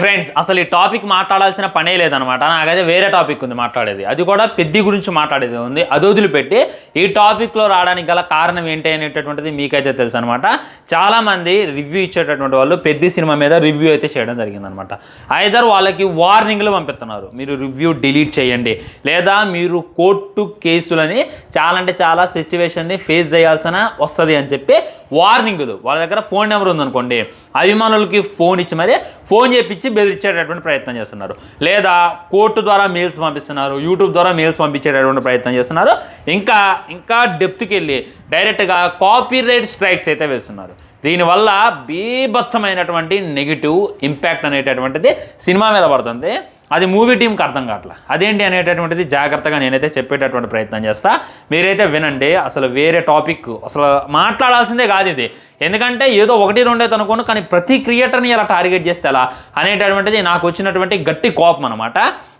Friends అసలు ఈ topic మాట్లాడాల్సిన పనే లేదనమాట. నాకైతే వేరే టాపిక్ ఉంది మాట్లాడేది, అది కూడా పెద్ది గురించి మాట్లాడేది ఉంది. అది వదిలిపెట్టి ఈ టాపిక్లో రావడానికి గల కారణం ఏంటి అనేటటువంటిది మీకైతే తెలుసు అనమాట. చాలామంది రివ్యూ ఇచ్చేటటువంటి వాళ్ళు పెద్ది సినిమా మీద రివ్యూ అయితే చేయడం జరిగిందనమాట. ఐదర్ వాళ్ళకి వార్నింగ్లు పంపిస్తున్నారు, మీరు రివ్యూ డిలీట్ చేయండి, లేదా మీరు కోర్టు కేసులని చాలా సిచ్యువేషన్ని ఫేస్ చేయాల్సిన వస్తుంది అని చెప్పి వార్నింగులు. వాళ్ళ దగ్గర ఫోన్ నెంబర్ ఉందనుకోండి, అభిమానులకి ఫోన్ ఇచ్చి మరి ఫోన్ చేపించి బెదిరించేటటువంటి ప్రయత్నం చేస్తున్నారు, లేదా కోర్టు ద్వారా మెయిల్స్ పంపిస్తున్నారు, యూట్యూబ్ ద్వారా మెయిల్స్ పంపించేటటువంటి ప్రయత్నం చేస్తున్నారు. ఇంకా డెప్త్కి వెళ్ళి డైరెక్ట్గా కాపీరైట్ స్ట్రైక్స్ అయితే వేస్తున్నారు. దీనివల్ల బీభత్సమైనటువంటి నెగిటివ్ ఇంపాక్ట్ అనేటటువంటిది సినిమా మీద పడుతుంది. అది మూవీ టీంకి అర్థం కావట్లా, అదేంటి అనేటటువంటిది జాగ్రత్తగా నేనైతే చెప్పేటటువంటి ప్రయత్నం చేస్తా. మీరైతే వినండి. అసలు వేరే టాపిక్ అసలు మాట్లాడాల్సిందే కాదు ఇది, ఎందుకంటే ఏదో ఒకటి రెండైతే అనుకోను, కానీ ప్రతి క్రియేటర్ని ఇలా టార్గెట్ చేస్తే ఎలా అనేటటువంటిది నాకు వచ్చినటువంటి గట్టి కోపం అనమాట.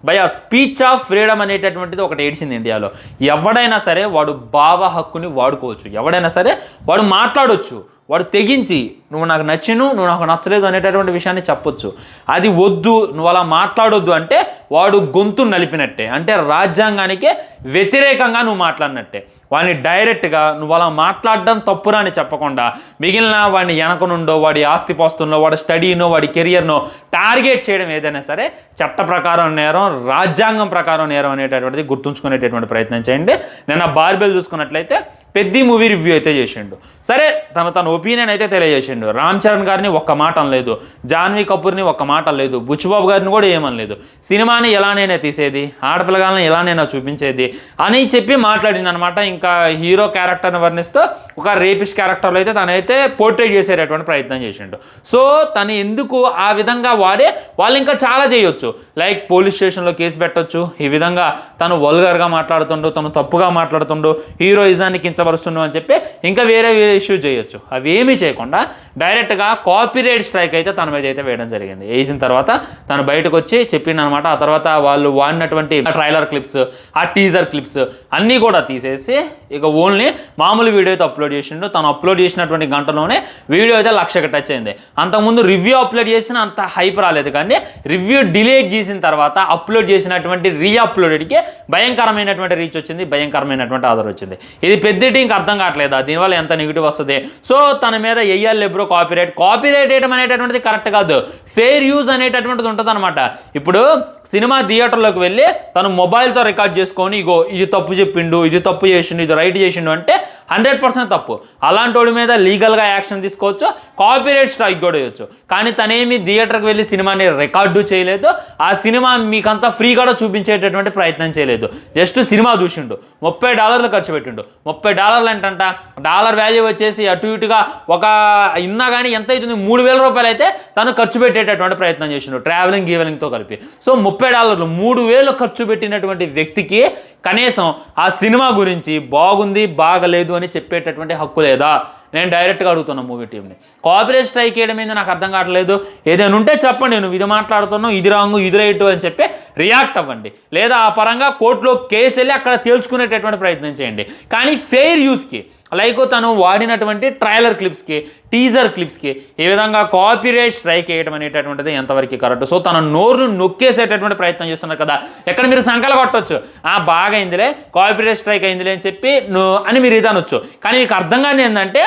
భయ స్పీచ్ ఆఫ్ ఫ్రీడమ్ అనేటటువంటిది ఒకటి ఏడ్చింది ఇండియాలో. ఎవడైనా సరే వాడు భావ హక్కుని వాడుకోవచ్చు, ఎవడైనా సరే వాడు మాట్లాడవచ్చు, వాడు తెగించి నువ్వు నాకు నచ్చిను, నువ్వు నాకు నచ్చలేదు అనేటటువంటి విషయాన్ని చెప్పొచ్చు. అది వద్దు, నువ్వు అలా మాట్లాడొద్దు అంటే వాడు గొంతు నలిపినట్టే, అంటే రాజ్యాంగానికే వ్యతిరేకంగా నువ్వు మాట్లాడినట్టే. వాడిని డైరెక్ట్గా నువ్వు అలా మాట్లాడడం తప్పురా అని చెప్పకుండా మిగిలిన వాడిని వెనక నుండో, వాడి ఆస్తిపాస్తుల్లో, వాడి స్టడీనో, వాడి కెరియర్నో టార్గెట్ చేయడం ఏదైనా సరే చట్ట ప్రకారం నేరం, రాజ్యాంగం ప్రకారం నేరం అనేటటువంటిది గుర్తుంచుకునేటటువంటి ప్రయత్నం చేయండి. నిన్న బార్బెల్ చూసుకున్నట్లయితే పెద్ది మూవీ రివ్యూ అయితే చేసిండు. సరే, తన ఒపీనియన్ అయితే తెలియజేసిండు. రామ్ చరణ్ గారిని ఒక్క మాట అనలేదు, జాన్వీ కపూర్ని ఒక్క మాట అనలేదు, బుచ్చిబాబు గారిని కూడా ఏమనలేదు. సినిమాని ఎలానైనా తీసేది, ఆడపిల్లగాలను ఎలానైనా చూపించేది అని చెప్పి మాట్లాడింది అనమాట. ఇంకా హీరో క్యారెక్టర్ని వర్ణిస్తూ ఒక రేపిస్ట్ క్యారెక్టర్లో అయితే తనైతే పోర్ట్రేట్ చేసేటటువంటి ప్రయత్నం చేసిండు. సో తను ఎందుకు ఆ విధంగా వాడే వాళ్ళు ఇంకా చాలా చేయొచ్చు, లైక్ పోలీస్ స్టేషన్లో కేసు పెట్టొచ్చు. ఈ విధంగా తను వల్గర్గా మాట్లాడుతుండు, తను తప్పుగా మాట్లాడుతుండు, హీరోయిజాన్ని కించపరుస్తుండు అని చెప్పి ఇంకా వేరే ఇష్యూ చేయొచ్చు. అవి ఏమీ చేయకుండా డైరెక్ట్గా కాపీరైట్ స్ట్రైక్ అయితే తన మీద అయితే వేయడం జరిగింది. వేసిన తర్వాత తను బయటకు వచ్చి చెప్పింది అనమాట. ఆ తర్వాత వాళ్ళు వాడినటువంటి ట్రైలర్ క్లిప్స్, ఆ టీజర్ క్లిప్స్ అన్నీ కూడా తీసేసి ఇక ఓన్లీ మామూలు వీడియో అయితే అప్లోడ్ చేసిండు. తను అప్లోడ్ చేసినటువంటి గంటలోనే వీడియో అయితే 1,00,000 టచ్ అయింది. అంతకుముందు రివ్యూ అప్లోడ్ చేసిన అంత హైప్ రాలేదు, కానీ రివ్యూ డిలీట్ చేసిన తర్వాత అప్లోడ్ చేసినటువంటి రీఅప్లోడెడ్కి భయంకరమైనటువంటి రీచ్ వచ్చింది, భయంకరమైనటువంటి ఆదరణ వచ్చింది. ఇది పెద్దటి ఇంకా అర్థం కావట్లేదా దీనివల్ల ఎంత నెగిటివ్ వస్తుంది. సో తన మీద వెయ్యాలి బ్రో కాపీరైట్ వేయడం అనేటటువంటిది కరెక్ట్ కాదు. ఫెయిర్ యూజ్ అనేటటువంటిది ఉంటుంది అనమాట. ఇప్పుడు సినిమా థియేటర్లోకి వెళ్ళి తను మొబైల్తో రికార్డ్ చేసుకొని ఇగో ఇది తప్పు చెప్పిండు, ఇది తప్పు చేసిండు, ఇది రైట్ చేసిండు అంటే 100% తప్పు. అలాంటి వాడి మీద లీగల్గా యాక్షన్ తీసుకోవచ్చు, కాపీరైట్ స్ట్రైక్ కూడా వేయచ్చు. కానీ తనేమి థియేటర్కి వెళ్ళి సినిమాని రికార్డు చేయలేదు, ఆ సినిమా మీకంతా ఫ్రీ కూడా చూపించేటటువంటి ప్రయత్నం చేయలేదు. జస్ట్ సినిమా చూసిండు, $30 ఖర్చు పెట్టిండు. $30 ఏంటంట, డాలర్ వాల్యూ వచ్చేసి అటు ఇటుగా ఒక ఇన్నా కానీ ఎంత అవుతుంది, $3,000 అయితే తను ఖర్చు పెట్టేటటువంటి ప్రయత్నం చేసిండు, ట్రావెలింగ్తో కలిపి. సో $30, 3,000 ఖర్చు పెట్టినటువంటి వ్యక్తికి కనీసం ఆ సినిమా గురించి బాగుంది బాగలేదు అని చెప్పేటటువంటి హక్కు లేదా? నేను డైరెక్ట్గా అడుగుతున్నా మూవీ టీంని. కాపీరైట్ స్ట్రైక్ చేయడం మీద నాకు అర్థం కావట్లేదు. ఏదైనా ఉంటే చెప్పండి, నువ్వు ఇది మాట్లాడుతున్నావు, ఇది రాంగు, ఇది రైట్ అని చెప్పి రియాక్ట్ అవ్వండి, లేదా ఆ పరంగా కోర్టులో కేసు వెళ్ళి అక్కడ తేల్చుకునేటటువంటి ప్రయత్నం చేయండి. కానీ ఫెయిర్ యూస్కి లైక్ తను వాడినటువంటి ట్రైలర్ క్లిప్స్కి, టీజర్ క్లిప్స్కి ఈ విధంగా కాపీరైట్ స్ట్రైక్ వేయడం అనేటటువంటిది ఎంతవరకు కరెక్ట్? సో తన నోరును నొక్కేసేటటువంటి ప్రయత్నం చేస్తున్నారు కదా, ఎక్కడ మీరు సంకలు కొట్టవచ్చు, బాగా అయిందిలే, కాపీరైట్ స్ట్రైక్ అయిందిలే అని చెప్పి అని మీరు ఇది అనొచ్చు. కానీ మీకు అర్థం కాని ఏంటంటే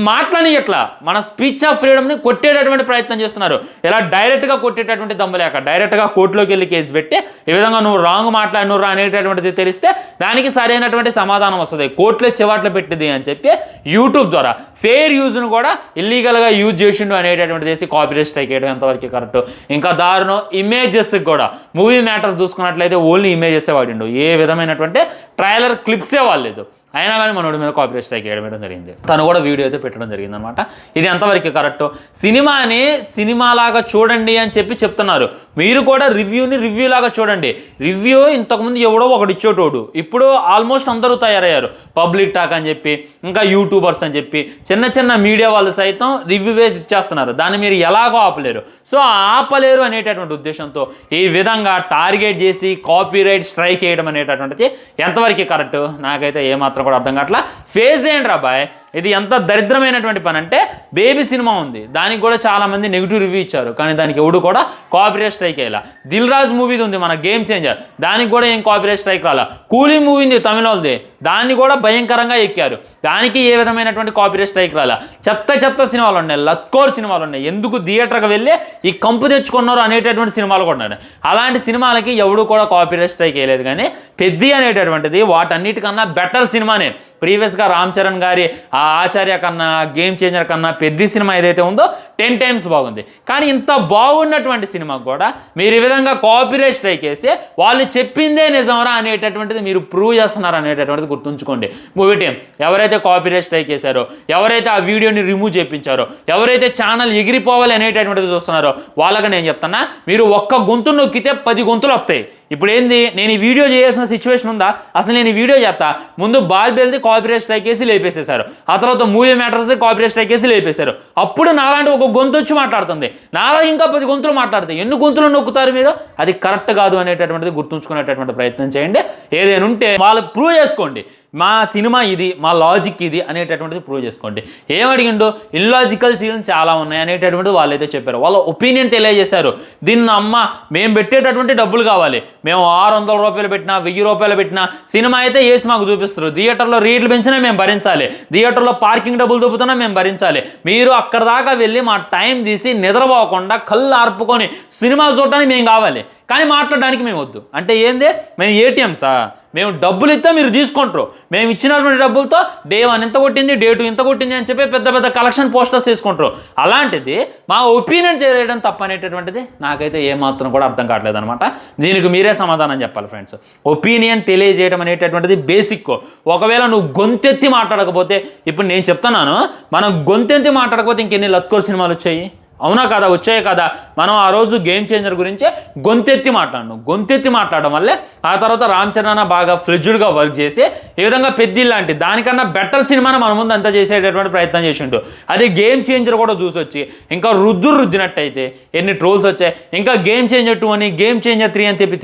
మాట్లాడి ఎట్లా మన స్పీచ్ ఆఫ్ ఫ్రీడమ్ని కొట్టేటటువంటి ప్రయత్నం చేస్తున్నారు. ఇలా డైరెక్ట్గా కొట్టేటటువంటి దమ్ము లేక డైరెక్ట్గా కోర్టులోకి వెళ్ళి కేసు పెట్టి ఈ విధంగా నువ్వు రాంగ్ మాట్లాడినరా అనేటటువంటిది తెలిస్తే దానికి సరైనటువంటి సమాధానం వస్తుంది. కోర్టులో చివాట్లు పెట్టింది అని చెప్పి యూట్యూబ్ ద్వారా ఫెయిర్ యూజ్ను కూడా ఇల్లీగల్గా యూజ్ చేసిండు అనేటటువంటి చేసి కాపీరైట్ స్ట్రైక్ చేయడం ఎంతవరకు కరెక్ట్? ఇంకా దారుణం ఇమేజెస్కి కూడా మూవీ మ్యాటర్ చూసుకున్నట్లయితే ఓన్లీ ఇమేజెసే వాడిండు, ఏ విధమైనటువంటి ట్రైలర్ క్లిప్సే వాడలేదు. అయినా కానీ మనోడి మీద కాపీరైట్ స్ట్రైక్ వేయడం జరిగింది. తను కూడా వీడియో అయితే పెట్టడం జరిగింది అనమాట. ఇది ఎంతవరకు కరెక్ట్? సినిమాని సినిమాలాగా చూడండి అని చెప్పి చెప్తున్నారు, మీరు కూడా రివ్యూని రివ్యూలాగా చూడండి. రివ్యూ ఇంతకుముందు ఎవడో ఒకటి ఇచ్చేటోడు, ఇప్పుడు ఆల్మోస్ట్ అందరూ తయారయ్యారు. పబ్లిక్ టాక్ అని చెప్పి, ఇంకా యూట్యూబర్స్ అని చెప్పి, చిన్న మీడియా వాళ్ళు సైతం రివ్యూవే ఇచ్చేస్తున్నారు. దాన్ని మీరు ఎలాగో ఆపలేరు. సో ఆపలేరు అనేటటువంటి ఉద్దేశంతో ఈ విధంగా టార్గెట్ చేసి కాపీరైట్ స్ట్రైక్ వేయడం అనేటటువంటిది ఎంతవరకు కరెక్ట్? నాకైతే ఏమాత్రం కూడా అర్థం కావట్లా. ఫేస్ చేయండి రా బాయ్, ఇది ఎంత దరిద్రమైనటువంటి పని అంటే బేబీ సినిమా ఉంది, దానికి కూడా చాలామంది నెగిటివ్ రివ్యూ ఇచ్చారు, కానీ దానికి ఎవడు కూడా కాపీరైట్ స్ట్రైక్ అయ్యేలా. దిల్ రాజు మూవీది ఉంది మన గేమ్ చేంజర్, దానికి కూడా ఏం కాపీరైట్ స్ట్రైక్ రాలా. కూలీ మూవీ ఉంది తమిళది, దాన్ని కూడా భయంకరంగా ఎక్కారు, దానికి ఏ విధమైనటువంటి కాపీరైట్ స్ట్రైక్ రాలా. చెత్త సినిమాలు ఉన్నాయి, లత్కోర్ సినిమాలు ఉన్నాయి, ఎందుకు థియేటర్కి వెళ్ళి ఈ కంపు తెచ్చుకున్నారు అనేటటువంటి సినిమాలు కూడా ఉన్నాయి. అలాంటి సినిమాలకి ఎవడు కూడా కాపీరైట్ స్ట్రైక్ వేయలేదు. కానీ పెద్ది అనేటటువంటిది వాటన్నిటికన్నా బెటర్ సినిమానే. ప్రీవియస్గా రామ్ చరణ్ గారి ఆ ఆచార్య కన్నా, గేమ్ చేంజర్ కన్నా పెద్ద సినిమా ఏదైతే ఉందో 10 times బాగుంది. కానీ ఇంత బాగున్నటువంటి సినిమాకు కూడా మీరు ఈ విధంగా కాపీరైట్ స్ట్రైక్ వేసి వాళ్ళు చెప్పిందే నిజంరా అనేటటువంటిది మీరు ప్రూవ్ చేస్తున్నారు అనేటటువంటిది గుర్తుంచుకోండి. మూవీ టీం ఎవరైతే కాపీరైట్ స్ట్రైక్ వేశారో, ఎవరైతే ఆ వీడియోని రిమూవ్ చేయించారో, ఎవరైతే ఛానల్ ఎగిరిపోవాలి అనేటటువంటిది చూస్తున్నారో వాళ్ళకి నేను చెప్తున్నా, మీరు ఒక్క గొంతు నొక్కితే 10 గొంతులు వస్తాయి. ఇప్పుడు ఏంది, నేను ఈ వీడియో చేయాల్సిన సిచ్యువేషన్ ఉందా? అసలు నేను ఈ వీడియో చేస్తా, ముందు బాల్బెల్ది కాపీరైట్ స్ట్రైక్ వేసి లేపేసేశారు, ఆ తర్వాత మూవీ మ్యాటర్స్ది కాపీరైట్ స్ట్రైక్ వేసి లేపేశారు. అప్పుడు నాలాంటి ఒక గొంతు వచ్చి మాట్లాడుతుంది, నాలా ఇంకా 10 గొంతులు మాట్లాడతాయి. ఎన్ని గొంతులు నొక్కుతారు మీరు? అది కరెక్ట్ కాదు అనేటటువంటిది గుర్తుంచుకునేటటువంటి ప్రయత్నం చేయండి. ఏదైనా ఉంటే వాళ్ళు ప్రూవ్ చేసుకోండి, మా సినిమా ఇది, మా లాజిక్ ఇది అనేటటువంటిది ప్రూవ్ చేసుకోండి. ఏమడిగిండో ఇల్లాజికల్ సీన్స్ చాలా ఉన్నాయి అనేటటువంటిది వాళ్ళైతే చెప్పారు, వాళ్ళ ఒపీనియన్ తెలియజేశారు. దీన్ని అమ్మ మేము పెట్టేటటువంటి డబ్బులు కావాలి, మేము 600 రూపాయలు పెట్టినా 1000 రూపాయలు పెట్టినా సినిమా అయితే వేసి మాకు చూపిస్తారు, థియేటర్లో రేట్లు పెంచినా మేము భరించాలి, థియేటర్లో పార్కింగ్ డబ్బులు దొబ్బుతున్నా మేము భరించాలి. మీరు అక్కడ దాకా వెళ్ళి మా టైం తీసి నిద్రపోకుండా కళ్ళు ఆర్పుకొని సినిమా చూడడానికి మేము కావాలి, కానీ మాట్లాడడానికి మేము వద్దు. అంటే ఏంది, మేము ఏటీఎంసా? మేము డబ్బులు ఇస్తే మీరు తీసుకుంటారు, మేము ఇచ్చినటువంటి డబ్బులతో డే 1 ఇంత కొట్టింది, డే 2 ఇంత కొట్టింది అని చెప్పి పెద్ద కలెక్షన్ పోస్టర్స్ తీసుకుంటారు. అలాంటిది మా ఒపీనియన్ చేయడం తప్పనేటటువంటిది నాకైతే ఏమాత్రం కూడా అర్థం కావట్లేదు అనమాట. దీనికి మీరే సమాధానం చెప్పాలి ఫ్రెండ్స్. ఒపీనియన్ తెలియజేయడం అనేటటువంటిది బేసిక్. ఒకవేళ నువ్వు గొంతెత్తి మాట్లాడకపోతే, ఇప్పుడు నేను చెప్తున్నాను, మనం గొంతెత్తి మాట్లాడకపోతే ఇంకెన్ని లత్కోర్ సినిమాలు వచ్చాయి? అవునా కదా, వచ్చాయి కదా. మనం ఆ రోజు గేమ్ చేంజర్ గురించే గొంతెత్తి మాట్లాడడం వల్లే ఆ తర్వాత రామ్ చరణ్ బాగా ఫ్లెడ్జ్డ్గా వర్క్ చేసి ఈ విధంగా పెద్ది లాంటి దానికన్నా బెటర్ సినిమాని మన ముందు అంతా చేసేటటువంటి ప్రయత్నం చేసిండు. అది గేమ్ చేంజర్ కూడా చూసి వచ్చి ఇంకా రుద్దినట్టయితే ఎన్ని ట్రోల్స్ వచ్చాయి. ఇంకా గేమ్ చేంజర్ 2 అని, గేమ్ చేంజర్ 3 అని చెప్పి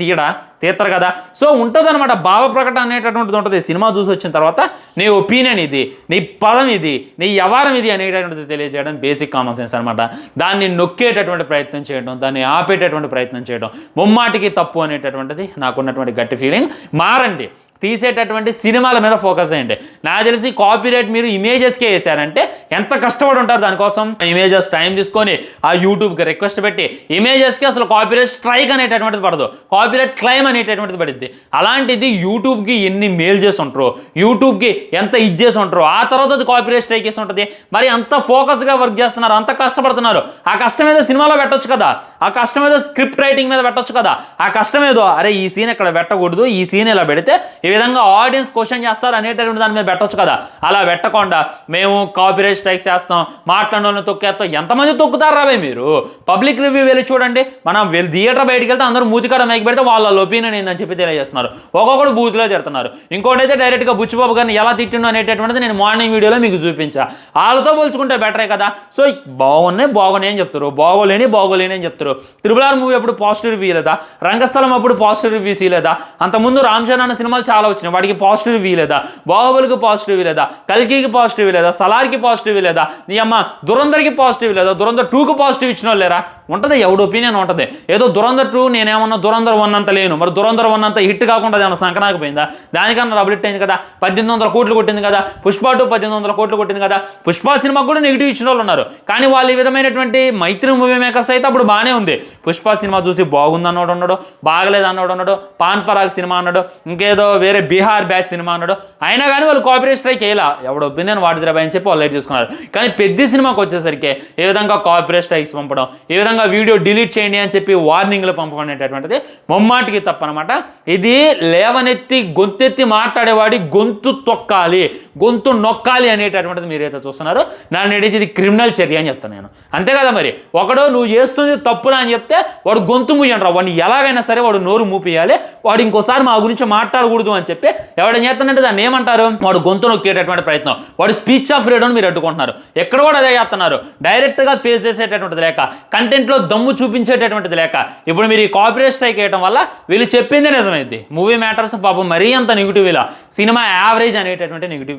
తీస్తారు కదా. సో ఉంటుంది అనమాట, భావ ప్రకటన అనేటటువంటిది ఉంటుంది. సినిమా చూసి వచ్చిన తర్వాత నీ ఒపీనియన్ ఇది, నీ పదం ఇది, నీ వ్యవహారం ఇది అనేటటువంటిది తెలియజేయడం బేసిక్ కామన్ సెన్స్ అనమాట. దాన్ని నొక్కేటటువంటి ప్రయత్నం చేయడం, దాన్ని ఆపేటటువంటి ప్రయత్నం చేయడం ముమ్మాటికి తప్పు అనేటటువంటిది నాకున్నటువంటి గట్టి ఫీలింగ్. మారండి, తీసేటటువంటి సినిమాల మీద ఫోకస్ అయ్యండి. నాకు తెలిసి కాపీరైట్ మీరు ఇమేజెస్కే వేసారంటే ఎంత కష్టపడి ఉంటారు దానికోసం. ఇమేజెస్ టైం తీసుకొని ఆ యూట్యూబ్కి రిక్వెస్ట్ పెట్టి ఇమేజెస్కి అసలు కాపీరైట్ స్ట్రైక్ అనేటటువంటిది పడదు, కాపీరైట్ క్లైమ్ అనేటటువంటిది పడుద్ది. అలాంటిది యూట్యూబ్కి ఎన్ని మెయిల్ చేసి ఉంటారో, యూట్యూబ్కి ఎంత చేసి ఉంటారో, ఆ తర్వాత అది కాపీరైట్ స్ట్రైక్ చేసి ఉంటుంది. మరి అంత ఫోకస్గా వర్క్ చేస్తున్నారు, అంత కష్టపడుతున్నారు, ఆ కష్టం ఏదో సినిమాలో పెట్టొచ్చు కదా, ఆ కష్టం ఏదో స్క్రిప్ట్ రైటింగ్ మీద పెట్టొచ్చు కదా, ఆ కష్టం ఏదో అరే ఈ సీన్ ఇక్కడ పెట్టకూడదు, ఈ సీన్ ఇలా పెడితే ఈ విధంగా ఆడియన్స్ క్వశ్చన్ చేస్తారు అనేటటువంటి దాని మీద పెట్టొచ్చు కదా. అలా పెట్టకుండా మేము కాపీరైట్ స్ట్రైక్ చేస్తాం, మాట్లాడడం తొక్కేస్తాం. ఎంతమంది తొక్కుతారు రాబోయే మీరు? పబ్లిక్ రివ్యూ వెళ్ళి చూడండి. మనం థియేటర్ బయటికి వెళ్తే అందరూ మూతికాడ మైకి పెడితే వాళ్ళ ఒపీనియన్ ఏందని చెప్పి తెలియజేస్తున్నారు. ఒక్కొక్కడు బూత్లో తిడుతున్నారు. ఇంకోటి అయితే డైరెక్ట్గా బుచ్చిబాబు గారిని ఎలా తిట్టిండు అనేటటువంటిది నేను మార్నింగ్ వీడియోలో మీకు చూపించా. వాళ్ళతో పోల్చుకుంటే బెటరే కదా. సో బాగున్నాయి అని చెప్తారు, బాగోలేని అని చెప్తారు. RRR మూవీ అప్పుడు పాజిటివ్ రివ్యూ లేదా, రంగస్థలం అప్పుడు పాజిటివ్ రివ్యూస్ లేదా, అంతకుముందు రామ్ చరణ్ అన్న సినిమాలు చాలా వచ్చినాయి, వాటికి పాజిటివ్ రివ్యూ లేదా, బాహుబలికి పాజిటివ్ లేదా, కల్కికి పాజిటివ్ లేదా, సలార్కి పాజిటివ్ లేదా, నీ అమ్మ దురంధర్కి పాజిటివ్ లేదా, దురంధర్ 2కి పాజిటివ్ ఇచ్చిన వాళ్ళు లేరా? ఉంటుంది, ఎవడు ఒపీనియన్ ఉంటుంది. ఏదో దురంధర్ 2 నేనేమన్నా దురంధర్ 1 అంత లేను, మరి దురంధర్ 1 అంత హిట్ కాకుండా ఏమన్నా సంకనాకపోయిందా? దానికన్నా డబుల్ హిట్ అయింది కదా, 1800 కోట్లు కొట్టింది కదా. పుష్ప 2 1800 కోట్లు కొట్టింది కదా. పుష్ప సినిమాకు కూడా నెగిటివ్ ఇచ్చిన వాళ్ళు ఉన్నారు, కానీ వాళ్ళు ఈ విధమైనటువంటి మైత్రి మూవీ మేకర్స్ అయితే అప్పుడు బాగానే ఉంది. పుష్ప సినిమా చూసి బాగుంది అన్నోడు ఉన్నాడు, బాగలేదు అన్నోడు ఉన్నాడు, పాన్ పరాగ్ సినిమా అన్నాడు, ఇంకేదో వేరే బీహార్ బ్యాచ్ సినిమా అన్నాడు. అయినా కానీ వాళ్ళు కాపీరైట్ స్ట్రైక్ వేయాల, ఎవడ ఒపీనియన్ వాడిదిరా అని చెప్పి వాళ్ళు లైట్ తీసుకున్నారు. కానీ పెద్ద సినిమాకి వచ్చేసరికి ఏ విధంగా కాపీరైట్ స్ట్రైక్స్ పంపడం, ఏ విధంగా వీడియో డిలీట్ చేయండి అని చెప్పి వార్నింగ్లు పంపడం అనేటటువంటిది ముమ్మాటికి తప్పనమాట. ఇది లేవనెత్తి గొంతెత్తి మాట్లాడేవాడి గొంతు తొక్కాలి, గొంతు నొక్కాలి అనేటటువంటిది మీరైతే చూస్తున్నారు. నన్ను అడిగితే ఇది క్రిమినల్ చర్య అని చెప్తాను నేను, అంతే కదా. మరి ఒకడు నువ్వు చేస్తుంది తప్పురా అని చెప్తే వాడు గొంతు మూయంటారు, వాడిని ఎలాగైనా సరే వాడు నోరు మూపియాలి, వాడు ఇంకోసారి మా గురించి మాట్లాడకూడదు అని చెప్పి ఎవడని చేస్తానంటే దాన్ని ఏమంటారు, వాడు గొంతు నొక్కేటటువంటి ప్రయత్నం, వాడు స్పీచ్ ఆఫ్ ఫ్రీడమ్ మీరు అడ్డుకుంటున్నారు. ఎక్కడ కూడా అదే చేస్తున్నారు, డైరెక్ట్గా ఫేస్ చేసేటటువంటిది లేక, కంటెంట్లో దమ్ము చూపించేటటువంటిది లేక. ఇప్పుడు మీరు ఈ కాపీరైట్ స్ట్రైక్ వేయడం వల్ల వీళ్ళు చెప్పిందే నిజమైంది. మూవీ మ్యాటర్స్ పాపం మరీ అంత నెగిటివ్, ఇలా సినిమా యావరేజ్ అనేటటువంటి నెగిటివ్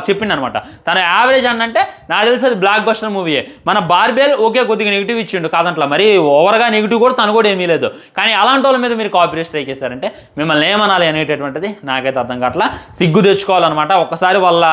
చెప్పిండు అనమాట. తన యావరేజ్ అంటే నాకు తెలిసి అది బ్లాక్ బస్టర్ మూవీయే. మన బార్బెల్ ఓకే కొద్దిగా నెగిటివ్ ఇచ్చిండు కాదంట్లా, మరి ఓవర్గా నెగిటివ్ కూడా తను కూడా ఏమీ లేదు. కానీ అలాంటి వాళ్ళ మీద మీరు కాపీరైట్ స్ట్రైక్ చేశారంటే మిమ్మల్ని ఏమనాలి అనేటటువంటిది నాకైతే అర్థం కావట్లా. సిగ్గు తెచ్చుకోవాలన్నమాట. ఒకసారి వాళ్ళ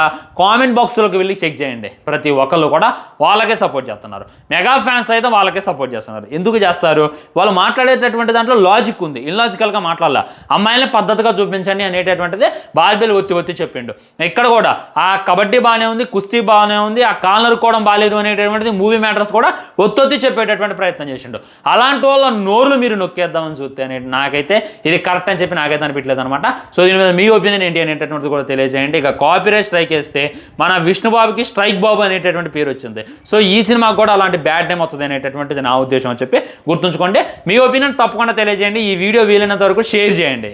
కామెంట్ బాక్స్లోకి వెళ్ళి చెక్ చేయండి. ప్రతి ఒక్కళ్ళు కూడా వాళ్ళకే సపోర్ట్ చేస్తున్నారు. మెగా ఫ్యాన్స్ అయితే వాళ్ళకే సపోర్ట్ చేస్తున్నారు. ఎందుకు చేస్తారు? వాళ్ళు మాట్లాడేటటువంటి దాంట్లో లాజిక్ ఉంది, ఇన్లాజికల్గా మాట్లాడాల. అమ్మాయిని పద్ధతిగా చూపించండి అనేటటువంటిది బార్బెల్ ఒత్తి చెప్పిండు. ఇక్కడ కూడా ఆ కబడ్డీ బాగానే ఉంది, కుస్తీ బాగానే ఉంది, ఆ కాళ్ళు నరుక్కోవడం బాగాలేదు అనేటటువంటిది మూవీ మ్యాటర్స్ కూడా ఒత్తి చెప్పేటటువంటి ప్రయత్నం చేసిండు. అలాంటి వాళ్ళ నోర్లు మీరు నొక్కేద్దామని చూస్తే అనేది నాకైతే ఇది కరెక్ట్ అని చెప్పి నాకైతే అనిపించలేదు అనమాట. సో దీని మీద మీ ఒపీనియన్ ఏంటి అనేటటువంటిది కూడా తెలియజేయండి. ఇక కాపీరైట్ స్ట్రైక్ వేస్తే మన విష్ణుబాబుకి స్ట్రైక్ బాబు అనేటటువంటి పేరు వచ్చింది. సో ఈ సినిమాకు కూడా అలాంటి బ్యాడ్ నేమ్ వస్తుంది అనేటటువంటిది నా ఉద్దేశం అని చెప్పి గుర్తుంచుకోండి. మీ ఒపీనియన్ తప్పకుండా తెలియజేయండి. ఈ వీడియో వీలైనంత వరకు షేర్ చేయండి.